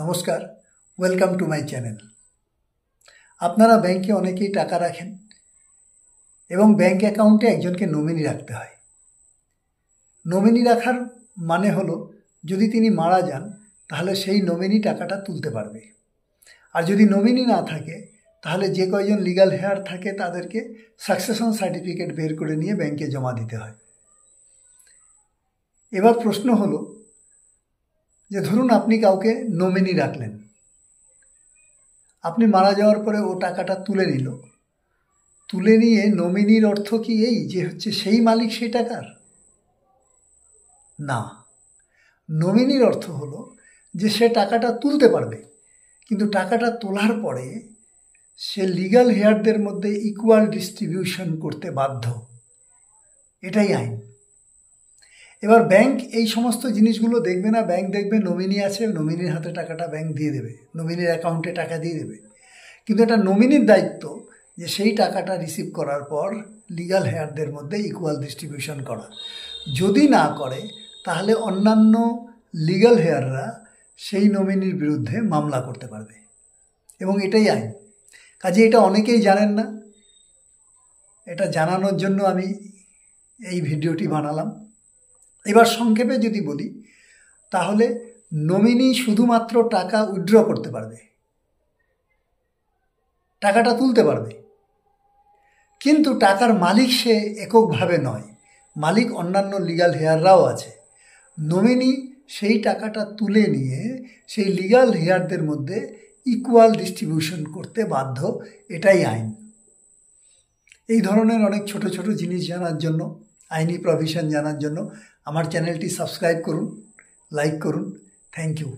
নমস্কার, welcome to my channel. আপনারা ব্যাংকে অনেকেই টাকা রাখেন এবং ব্যাংক অ্যাকাউন্টে একজনকে নমিনি রাখতে হয়। নমিনি রাখার মানে হলো যদি তিনি মারা যান তাহলে সেই নমিনি টাকাটা তুলতে পারবে, আর যদি নমিনি না থাকে তাহলে যে কয়জন লিগ্যাল হেয়ার থাকে তাদেরকে সাকসেশন সার্টিফিকেট বের করে নিয়ে ব্যাংকে জমা দিতে হয়। এবার প্রশ্ন হলো যে ধরুন আপনি কাউকে নমিনি রাখলেন, আপনি মারা যাওয়ার পরে ও টাকাটা তুলে নিয়ে নমিনির অর্থ কি এই যে সেই মালিক সেই টাকার? না, নমিনির অর্থ হলো যে সে টাকাটা তুলতে পারবে, কিন্তু টাকাটা তোলার পরে সে লিগ্যাল হেয়ারদের মধ্যে ইকুয়াল ডিস্ট্রিবিউশন করতে বাধ্য। এটাই আইন। এবার ব্যাংক এই সমস্ত জিনিসগুলো দেখবে না। ব্যাংক দেখবে নমিনি আছে, নমিনির হাতে টাকাটা ব্যাংক দিয়ে দেবে, নমিনির অ্যাকাউন্টে টাকা দিয়ে দেবে। কিন্তু এটা নমিনির দায়িত্ব যে সেই টাকাটা রিসিভ করার পর লিগ্যাল হেয়ারদের মধ্যে ইকুয়াল ডিস্ট্রিবিউশন করা। যদি না করে তাহলে অন্যান্য লিগ্যাল হেয়াররা সেই নমিনির বিরুদ্ধে মামলা করতে পারবে, এবং এটাই আইন। কাজে এটা অনেকেই জানেন না। এটা জানানোর জন্য আমি এই ভিডিওটি বানালাম। এবার সংক্ষেপে যদি বলি তাহলে নমিনি শুধুমাত্র টাকা উইথড্র করতে পারবে, টাকাটা তুলতে পারবে, কিন্তু টাকার মালিক সে এককভাবে নয়, মালিক অন্যান্য লিগ্যাল হেয়াররাও আছে। নমিনি সেই টাকাটা তুলে নিয়ে সেই লিগ্যাল হেয়ারদের মধ্যে ইকুয়াল ডিস্ট্রিবিউশন করতে বাধ্য। এটাই আইন। এই ধরনের অনেক ছোট ছোট জিনিস জানার জন্য, আইনি প্রভিশন জানার জন্য আমার চ্যানেলটি সাবস্ক্রাইব করুন, লাইক করুন। Thank you.